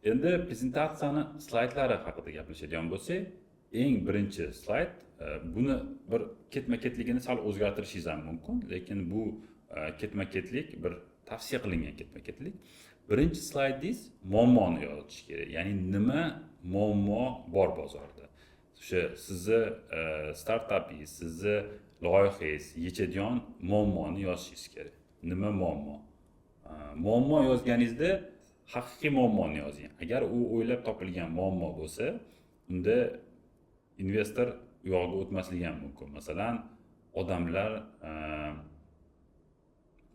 Endi prezentatsiyani slaydlari haqida gaplashadigan bo'lsak, eng birinchi slayd buni bir ketma-ketligini sal o'zgartirishingiz ham mumkin, lekin bu ketma-ketlik bir tavsiya qilingan ketma-ketlik. Birinchi slaydingiz muammoni yozish kerak. Ya'ni nima muammo bor bozorda? O'sha sizni startapingiz, sizni loyihangiz yechadigan muammoni yozishingiz kerak. Nima muammo? Muammo yozganingizda haqiqiy muammoni yozing. Agar u o'ylab topilgan muammo bo'lsa, unda investor u yoqqa o'tmasligi ham mumkin. Masalan, odamlar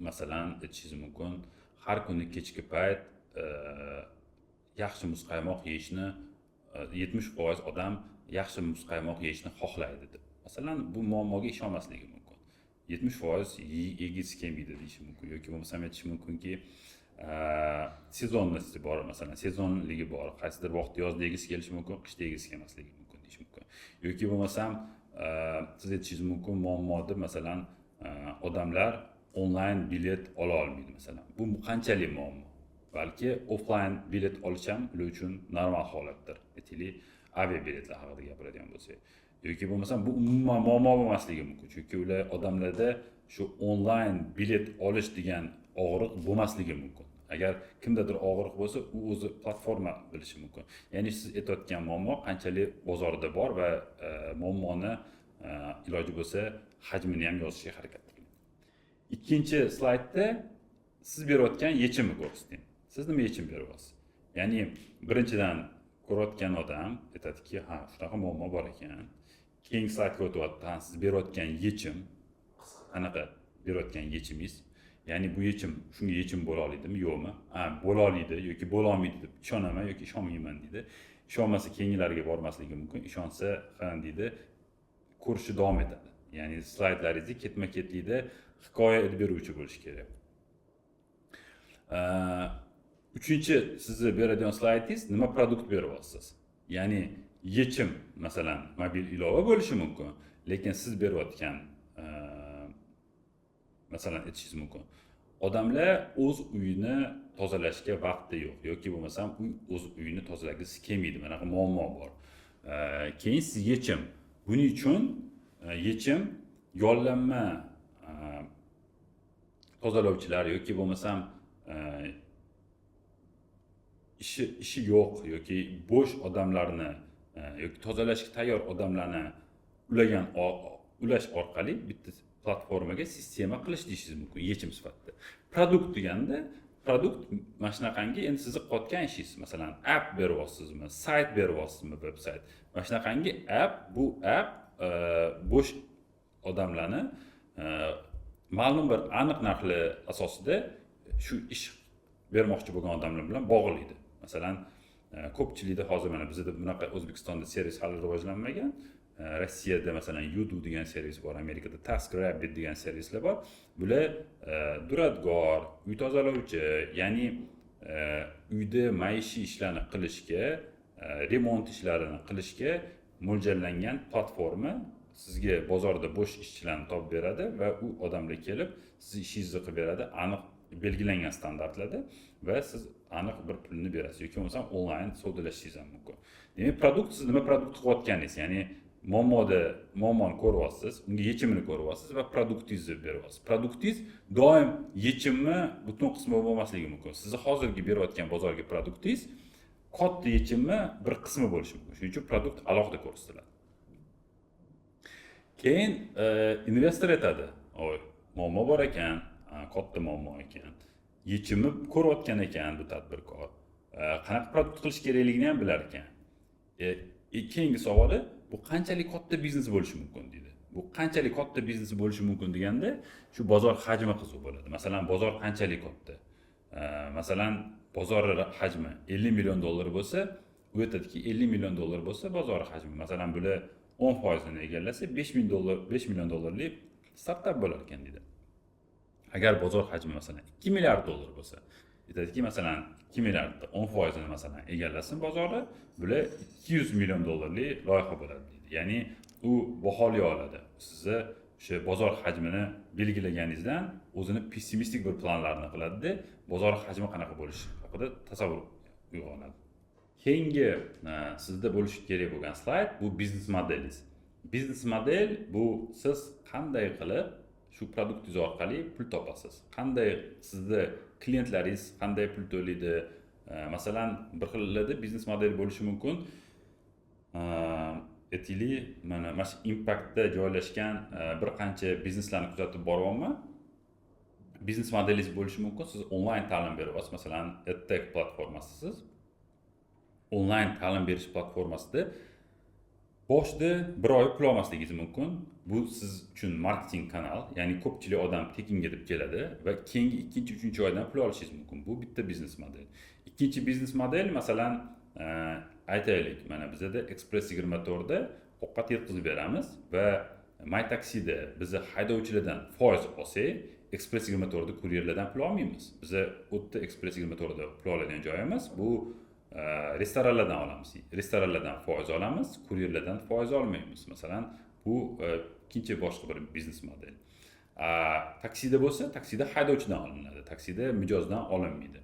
masalan aytishingiz mumkin, har kuni kechki payt yaxshi muzqaymoq yeyishni 70% odam yaxshi muzqaymoq yeyishni xohlaydi deb. Masalan, bu muammoga ishonmasligi mumkin. 70% yegisi kelmaydi deyish mumkin yoki bo'lmasam aytish mumkinki, sezonlisi bor, masalan, sezonligi bor. Qaysidir vaqtda yozda yegisi kelishi mumkin, qishda yegisi kelmasligi mumkin deyish mumkin. Yoki bo'lmasam siz aytishingiz mumkin, muammoda masalan odamlar onlayn bilet ola olmaydi masalan. Bu qanchalik muammo? Balki offlayn bilet olish ham ular uchun normal holatdir. Aytaylik, avia biletlar haqida gapiradigan bo'lsak. Yoki bo'lmasam bu umuman muammo bo'lmasligi mumkin. Chunki ular odamlarda shu onlayn bilet olish degan og'riq bo'lmasligi mumkin. Agar kimdadir og'riq bo'lsa, u o'zi platforma bilishi mumkin. Ya'ni siz aytayotgan muammo qanchalik bozorda bor va muammoni iloji bo'lsa hajmini ham yozishga harakat qiling. Ikkinchi slaydda siz berayotgan yechimni ko'rsating. Siz nima yechim beryapsiz? Ya'ni birinchidan ko'rayotgan odam aytadiki, ha, shunaqa muammo bor ekan. Keyingi slaydga o'tyapti, siz berayotgan yechim, qanaqa berayotgan yechimingiz? Ya'ni bu yechim shunga yechim bo'la oladimi, yo'qmi? Bo'la oladi yoki bo'la olmaydi deb ishonaman yoki ishonmayman deydi. Ishonmasa keyingilarga bormasligi mumkin, ishonsa ha deydi, ko'rishni davom etadi. Ya'ni slaydlaringizni ketma-ketlikda hikoya etib beruvchi bo'lish kerak. Uchinchi sizni beradigan slaydingiz nima produkt beryapsiz? Ya'ni yechim masalan mobil ilova bo'lishi mumkin, lekin siz berayotgan masalan aytishingiz mumkin. Odamlar o'z uyini tozalashga vaqti yo'q yoki bo'lmasam o'z uyini tozalagisi kelmaydi. Mana bu muammo bor. Keyin siz yechim. Buning uchun yechim yollanma tozalovchilar yoki bo'lmasam ishi yo'q yoki bo'sh odamlarni yoki tozalashga tayyor odamlarni ulash orqali bitta platformaga sistema qilish deyishingiz mumkin yechim sifatida. Produkt deganda, produkt mana shunaqangi endi sizni qotgan ishingiz, masalan, app beryapsizmi, sayt beryapsizmi, veb-sayt. Mana shunaqangi app, bu app bo'sh odamlarni ma'lum bir aniq narxlar asosida shu ish bermoqchi bo'lgan odamlar bilan bog'laydi. Masalan, ko'pchilikda hozir mana bizda bunaqa O'zbekistonda servis hali rivojlanmagan. Rossiyada masalan Yudu degan servis bor, Amerikada TaskRabbit degan servislar bor. Bular duradgor, uy tozalovchi, ya'ni uyda maishiy ishlarni qilishga, remont ishlarini qilishga mo'ljallangan platforma sizga bozorda bo'sh ishchilarni topib beradi va u odamlar kelib sizni ishingizni qilib beradi, aniq belgilangan standartlarda va siz aniq bir pulni berasiz yoki bo'lmasa onlayn savdolashishingiz ham mumkin. Demak, produkt siz nima produkt qilayotganingiz, ya'ni muammoni ko'ryapsiz, unga yechimini ko'ryapsiz va produktingizni beryapsiz. Produktingiz doim yechimni butun qismi bo'lmasligi mumkin. Sizni hozirgi berayotgan bozorga produktingiz katta yechimni bir qismi bo'lishi mumkin. Shuning uchun produkt alohida ko'rsatiladi. Keyin investor aytadi, "Oy, muammo bor ekan, katta muammo ekan. Yechimni ko'rayotgan ekan bu tadbirkor. Qanaqa produkt qilish kerakligini ham bilar ekan." Keyingi savoli, bu qanchalik katta biznes bo'lishi mumkin deydi. Bu qanchalik katta biznes bo'lishi mumkin deganda, shu bozor hajmi qiziq bo'ladi. Masalan, bozor qanchalik katta? Masalan, bozor hajmi 50 million dollar bo'lsa, u aytadiki 50 million dollar bo'lsa bozor hajmi. Masalan, bular 10% egallasa 5 million dollarlik startap bo'lar ekan deydi. Agar bozor hajmi masalan 2 milliard dollar bo'lsa, aytadiki masalan 2 milliardda 10% masalan egallasin bozorda, bular 200 million dollarlik loyiha bo'ladi deydi. Ya'ni u baholay oladi. Sizni o'sha bozor hajmini belgilaganingizdan o'zini pessimistik bir planlarni qiladi-da, bozor hajmi qanaqa bo'lishi haqida tasavvur uyg'onadi. Keyingi sizda bo'lishi kerak bo'lgan slayd bu biznes modelingiz. Biznes model bu siz qanday qilib shu produktingiz orqali pul topasiz. Qanday sizni klientlaringiz qanday pul to'laydi? Masalan, bir xillarda biznes model bo'lishi mumkin. Aytaylik, mana shu Impactda joylashgan bir qancha bizneslarni kuzatib boryapman. Biznes modelingiz bo'lishi mumkin. Siz onlayn ta'lim beryapsiz. Masalan, EdTech platformasisiz. Onlayn ta'lim berish platformasida boshida bir oy pul olmasligingiz mumkin. Bu siz uchun marketing kanal, ya'ni ko'pchilik odam tekinga deb keladi va keyingi 2-3 oydan pul olishingiz mumkin. Bu bitta biznes model. Ikkinchi biznes model, masalan, aytaylik, mana bizda Express 24 da ovqat yetkazib beramiz va MyTaxi'da bizni haydovchilardan foiz olsak, Express 24 da kuryerlardan pul olmaymiz. Biza o'tda Express 24 da pul oladigan joyimiz bu restoranlardan olamiz. Restoranlardan foiz olamiz, kuryerlardan foiz olmaymiz. Masalan, bu ikkinchi boshqa bir biznes model. Taksida bo'lsa, taksida haydovchidan olinadi. Taksida mijozdan olinmaydi.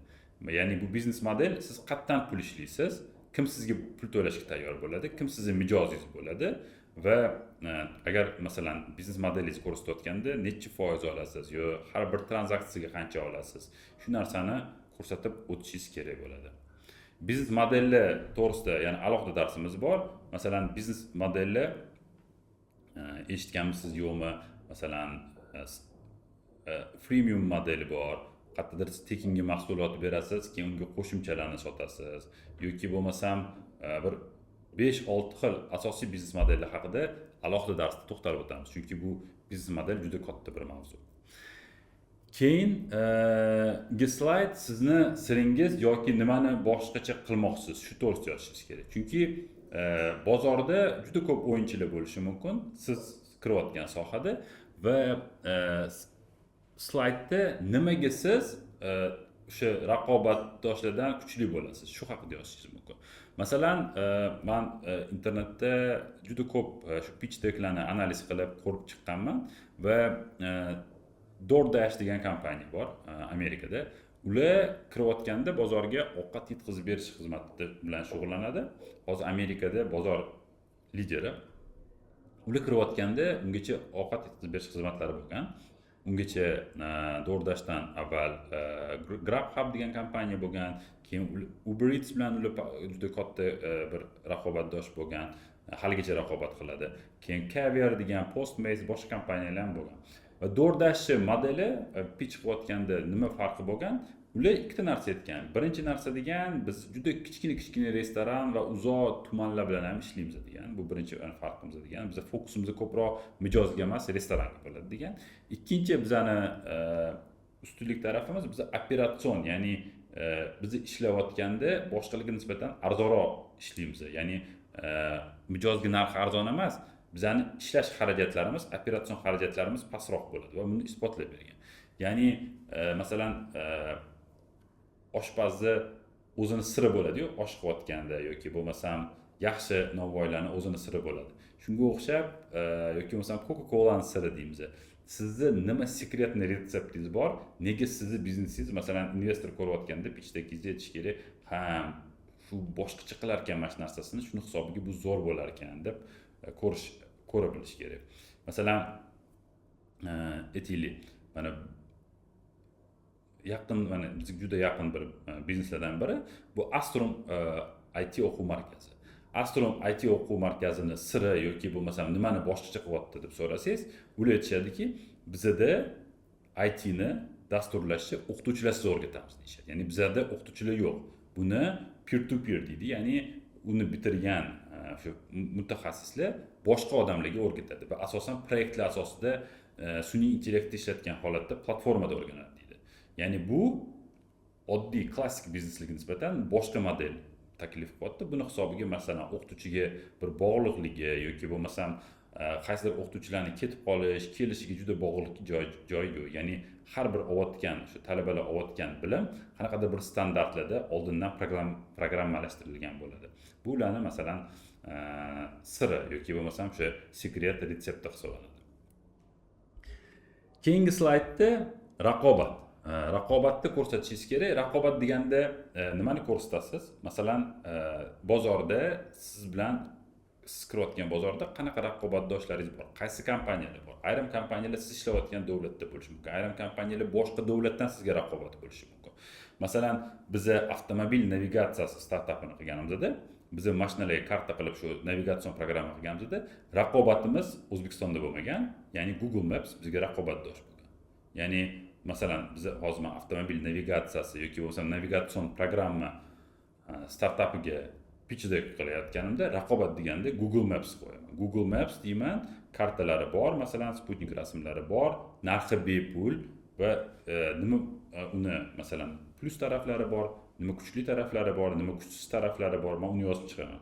Ya'ni bu biznes model, siz qayerdan pul ishlaysiz, kim sizga pul to'lashga tayyor bo'ladi, kim sizning mijozingiz bo'ladi va agar masalan biznes modelingiz ko'rsatayotganda necha foiz olasiz yo har bir tranzaksiyaga qancha olasiz, shu narsani ko'rsatib o'tishingiz kerak bo'ladi. Biznes modellar to'g'risida yana alohida darsimiz bor. Masalan, biznes modellar eshitganmisiz yo'qmi? Masalan, freemium modeli bor. Qayerdadir siz tekinga mahsulot berasiz, keyin unga qo'shimchalarni sotasiz. Yoki bo'lmasam bir 5-6 xil asosiy biznes modellar haqida alohida darsda to'xtalib o'tamiz. Chunki bu biznes model juda katta bir mavzu. Keyingi slayd sizni siringiz yoki nimani boshqacha qilmoqchisiz, shu to'g'risida yozishingiz kerak. Chunki bozorda juda ko'p o'yinchilar bo'lishi mumkin siz kirayotgan sohada va slaydda nimaga siz o'sha raqobatdoshlardan kuchli bo'lasiz, shu haqida yozishingiz mumkin. Masalan, men internetda juda ko'p shu pitch decklarni analiz qilib ko'rib chiqqanman va DoorDash degan kompaniya bor Amerikada. Ular kirayotganda bozorga ovqat yetkazib berish xizmati bilan shug'ullanadi. Hozir Amerikada bozor lideri. Ular kirayotganda ungacha ovqat yetkazib berish xizmatlari bo'lgan. Ungacha DoorDashdan avval GrabHub degan kompaniya bo'lgan, keyin Uber Eats bilan ular juda katta bir raqobatdosh bo'lgan, haligacha raqobat qiladi. Keyin Caviar degan, Postmates boshqa kompaniyalar ham bo'lgan. Va DoorDash modeli pitch qilayotganda nima farqi bo'lgan? Ular ikkita narsa aytgan. Birinchi narsa degan, biz juda kichkina restoran va uzoq tumanlar bilan ham ishlaymiz degan. Bu birinchi farqimiz degan. Biz fokusimiz ko'proq mijozga emas, restoranga bo'ladi degan. Ikkinchi bizani ustunlik tarafimiz biz operatsion, ya'ni biz ishlayotganda boshqalarga nisbatan arzonroq ishlaymiz. Ya'ni mijozga narxi arzon emas, bizani ishlash xarajatlarimiz, operatsion xarajatlarimiz pastroq bo'ladi va buni isbotlab bergan. Ya'ni masalan oshpazni o'zini siri bo'ladi-yu, osh qilayotganda yoki bo'lmasam yaxshi novvoylarni o'zini siri bo'ladi. Shunga o'xshab yoki bo'lmasam Coca-Cola'ning siri deymiz. Sizda nima sekretni retseptingiz bor? Nega sizni biznesingiz masalan investor ko'rayotganda pitchdagingizda aytish kerak, ha, shu boshqacha qilar ekan mana shu narsasini, shuni hisobiga bu zo'r bo'lar ekan deb ko'ra bilish kerak. Masalan, aytaylik, mana bizga juda yaqin bir bizneslardan biri bu Astrum IT o'quv markazi. Astrum IT o'quv markazini siri yoki bo'lmasam nimani boshqacha qilyapti deb so'rasangiz, ular aytishadiki, bizda IT ni dasturlashni o'qituvchilarsiz o'rgatamiz deyishadi. Ya'ni bizda o'qituvchilar yo'q. Buni peer to peer deydi. Ya'ni uni bitirgan shu mutaxassislar boshqa odamlarga o'rgatadi va asosan proyektlar asosida sun'iy intellektni ishlatgan holatda platformada o'rganadi deydi. Ya'ni bu oddiy klassik biznesga nisbatan boshqa model taklif qilyapti. Buni hisobiga masalan o'qituvchiga bir bog'liqligi yoki bo'lmasam qaysidir o'qituvchilarning ketib qolish, kelishiga juda bog'liq joy yo'q. Ya'ni har bir olayotgan, shu talabalar olayotgan bilim qanaqadir bir standartlarda oldindan programmalashtirilgan bo'ladi. Bu ularni masalan siri yoki bo'lmasam o'sha sekret retsepti hisoblanadi. Keyingi slaydda raqobat. raqobatni ko'rsatishingiz kerak. Raqobat deganda nimani ko'rsatasiz? Masalan, bozorda siz bilan siz kirayotgan bozorda qanaqa raqobatdoshlaringiz bor? Qaysi kompaniyalar bor? Ayrim kompaniyalar siz ishlayotgan davlatda bo'lishi mumkin. Ayrim kompaniyalar boshqa davlatdan sizga raqobat bo'lishi mumkin. Masalan, biza avtomobil navigatsiyasi startapini qilganimizda, biza mashinalarga karta qilib shu navigatsion programma qilganimizda, raqobatimiz O'zbekistonda bo'lmagan, ya'ni Google Maps bizga raqobatdosh bo'lgan. Ya'ni masalan, biz hozir avtomobil navigatsiyasi yoki bo'lmasa navigatsion programma startapiga pitchda qilayotganimda raqobat deganda Google Maps qo'yaman. Google Maps deyman, kartalari bor, masalan, Sputnik rasmlari bor, narxi bepul va nima uni masalan plus taraflari bor, nima kuchli taraflari bor, nima kuchsiz taraflari bor, men uni yozib chiqaman.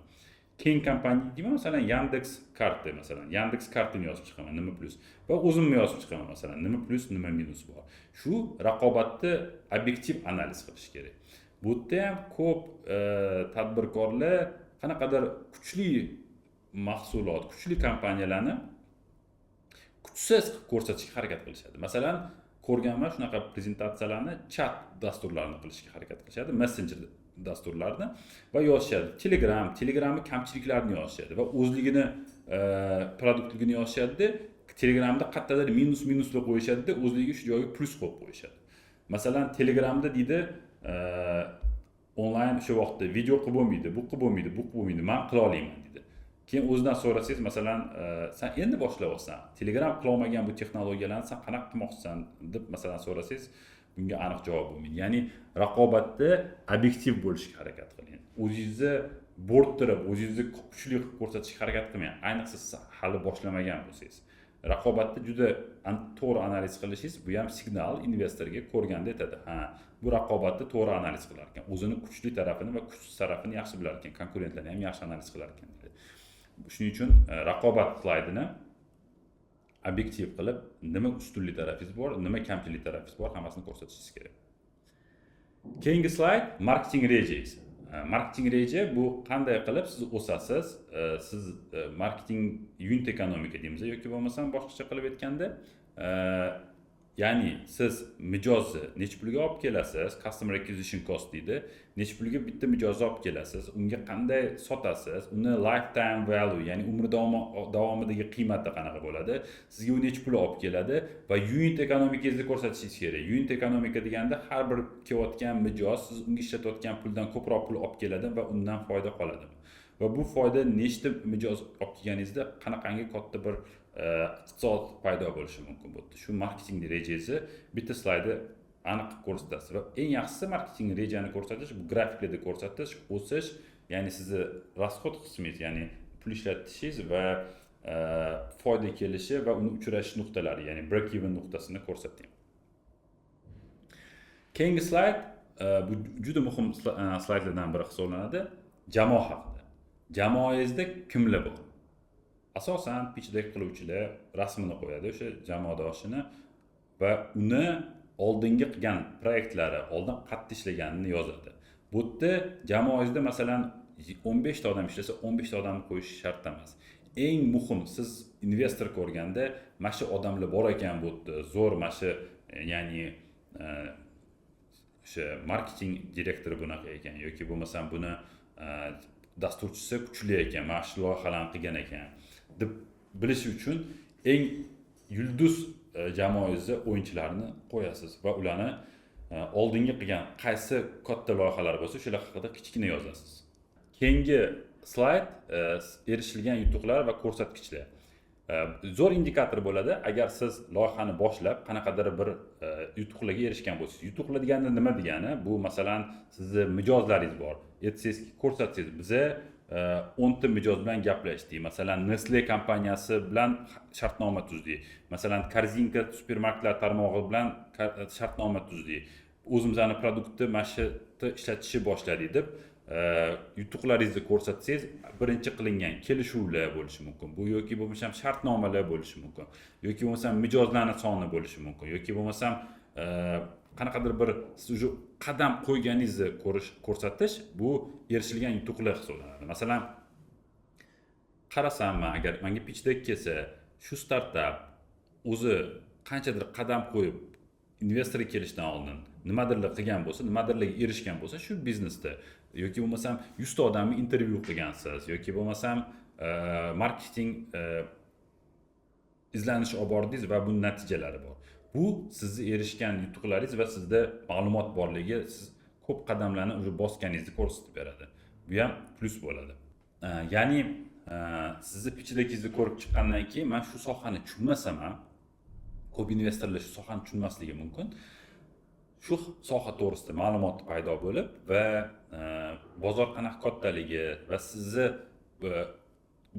Keng kompaniya deyman, masalan Yandex karta, masalan Yandex kartini yozib chiqaman, nima plus va o'zimni yozib chiqaman, masalan nima plus, nima minus bor. Shu raqobatni obyektiv analiz qilish kerak. Bu yerda ham ko'p tadbirkorlar qanaqadir kuchli mahsulot, kuchli kompaniyalarni kuchsiz ko'rsatishga harakat qilishadi. Masalan, ko'rganman shunaqa prezentatsiyalarni chat dasturlarini qilishga harakat qilishadi, messenger dasturlarni va yozishadi. Telegramni kamchiliklarini yozishadi va o'zligini produktligini yozishadi. Telegramda qayerdadir minuslar qo'yishadi, o'zligiga shu joyga plus qo'yib qo'yishadi. Masalan, Telegramda deydi, onlayn shu vaqtda video qilib bo'lmaydi, bu qilib bo'lmaydi, bu qilib bo'lmaydi, men qila olaman dedi. Keyin o'zidan so'rasangiz, masalan, sen endi boshlayapsan, Telegram qila olmagan bu texnologiyalarni sen qanaqa qilmoqchisan deb masalan so'rasangiz, bunga aniq javob bo'lmaydi. Ya'ni raqobatda obyektiv bo'lishga harakat qiling. O'zingizni bo'rttirib, o'zingizni kuchli qilib ko'rsatishga harakat qilmang. Ayniqsa siz hali boshlamagan bo'lsangiz. Raqobatni juda to'g'ri analiz qilishingiz bu ham signal investorga ko'rganda aytadi. Ha, bu raqobatni to'g'ri analiz qilar ekan, o'zini kuchli tarafini va kuchsiz tarafini yaxshi bilar ekan, konkurentlarni ham yaxshi analiz qilar ekan. Shuning uchun raqobat slaydini obyektiv qilib, nima ustunlik tarafingiz bor, nima kamchilik tarafingiz bor, hammasini ko'rsatishingiz kerak. Keyingi slayd marketing rejangiz. Marketing reja bu qanday qilib siz o'sasiz, siz marketing unit ekonomika deymiz yoki bo'lmasam boshqacha qilib aytganda, ya'ni siz mijozni nech pulga olib kelasiz, customer acquisition cost deydi, nech pulga bitta mijozni olib kelasiz, unga qanday sotasiz, uni lifetime value, ya'ni umr davomidagi qiymati qanaqa bo'ladi, sizga u nech pul olib keladi va unit ekonomikangizni ko'rsatishingiz kerak. Unit ekonomika deganda har bir kelayotgan mijoz siz unga ishlatayotgan puldan ko'proq pul olib keladi va undan foyda qoladi. Va bu foyda nechta mijoz olib kelganingizda qanaqangi katta bir iqtisod paydo bo'lishi mumkin bo'ldi. Shu marketing rejangizni bitta slaydda aniq ko'rsatasiz va eng yaxshisi marketing rejani ko'rsatish, bu grafiklarda ko'rsatish, o'sish, ya'ni sizni rasxod qismingiz, ya'ni pul ishlatishingiz va foyda kelishi va uni uchrash nuqtalari, ya'ni break even nuqtasini ko'rsating. Keyingi slayd bu juda muhim slaydlardan biri hisoblanadi. Jamoa haqida. Jamoangizda kimlar bor? Asosan pitchdek qiluvchilar rasmini qo'yadi o'sha jamoadoshini va uni oldingi qilgan proyektlari, oldin qattiq ishlaganini yozadi. Bu yerda jamoangizda masalan 15 ta odam ishlasa, 15 ta odamni qo'yish shart emas. Eng muhim siz investor ko'rganda, mana shu odamlar bor ekan bu yerda, zo'r mana shu, ya'ni o'sha marketing direktori bunaqa ekan yoki bo'lmasam buni dasturchisi kuchli ekan, mana shu loyihalarni qilgan ekan deb bilish uchun eng yulduz jamoangizda o'yinchilarni qo'yasiz va ularni oldingi qilgan qaysi katta loyihalar bo'lsa, shular haqida kichkina yozasiz. Keyingi slayd erishilgan yutuqlar va ko'rsatkichlar. Zo'r indikator bo'ladi agar siz loyihani boshlab qanaqadir bir yutuqlarga erishgan bo'lsangiz. Yutuqlar degani nima degani? Bu masalan sizni mijozlaringiz bor. Aytsangiz, ko'rsatsangiz, biza 10 ta mijoz bilan gaplashdik. Masalan, Nestle kompaniyasi bilan shartnoma tuzdik. Masalan, Korzinka supermarketlar tarmog'i bilan shartnoma tuzdik. O'zimizning produktni mana shu ishlatishni boshladik deb yutuqlaringizni ko'rsatsangiz, birinchi qilingan kelishuvlar bo'lishi mumkin. Bu yoki bo'lmasam shartnomalar bo'lishi mumkin. Yoki bo'lmasam mijozlarning soni bo'lishi mumkin. Yoki bo'lmasam qanaqadir bir siz уже qadam qo'yganingizni ko'rsatish, bu erishilgan yutuqlar hisoblanadi. Masalan, qarasam, agar menga pitchdek kelsa, shu startap o'zi qanchadir qadam qo'yib investorga kelishdan oldin nimadirlar qilgan bo'lsa, nimadirlarga erishgan bo'lsa, shu biznesda yoki bo'lmasam 100 ta odamni intervyu qilgansiz yoki bo'lmasam marketing izlanish olib bordingiz va buning natijalari bor. Bu sizni erishgan yutuqlaringiz va sizda ma'lumot borligi, siz ko'p qadamlarni уже bosganingizni ko'rsatib beradi. Bu ham plus bo'ladi. Ya'ni sizni pitchligingizni ko'rib chiqqandan keyin men shu sohani tushunmasam ham, ko'p investorlar shu sohani tushunmasligi mumkin. Shu soha to'g'risida ma'lumot paydo bo'lib va bozor qanaqa kattaligi va sizni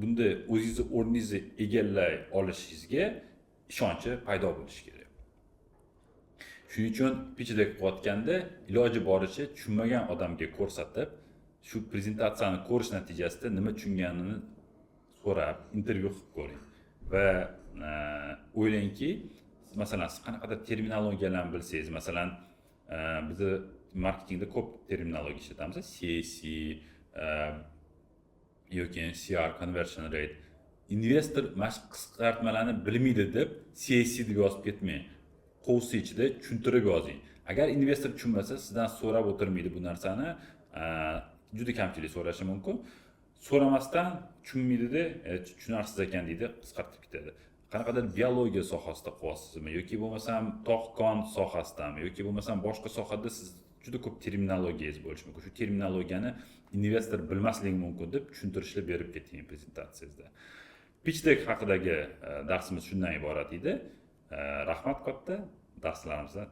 bunda o'zingizni o'rningizni egallay olishingizga ishonchi paydo bo'lishi kerak. Shuning uchun pitchlik qilayotganda iloji boricha tushunmagan odamga ko'rsatib, shu prezentatsiyani ko'rish natijasida nima tushunganini so'rab, intervyu qilib ko'ring. Va o'ylangki, masalan, siz qanaqadir terminologiyalarni bilsangiz, masalan, biz marketingda ko'p terminologiya ishlatamiz, CAC, yoki CR, conversion rate. Investor mana shu qisqartmalarni bilmaydi deb CAC deb yozib ketmang. Qovsi ichida tushuntirib yozing. Agar investor tushunmasa, sizdan so'rab o'tirmaydi bu narsani, juda kamchilik so'rashi mumkin. So'ramasdan tushunmaydi-da, tushunarsiz ekan deydi, qisqartib ketadi. Qanaqadir biologiya sohasida qilyapsizmi yoki bo'lmasam tog'-kon sohasidami yoki bo'lmasam boshqa sohada siz juda ko'p terminologiyangiz bo'lishi mumkin. Shu terminologiyani investor bilmasligi mumkin deb tushuntirishlar berib keting prezentatsiyangizda. Pitchlik haqidagi darsimiz shundan iborat edi. Rahmat katta, darslarimizni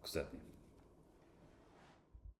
kuzating.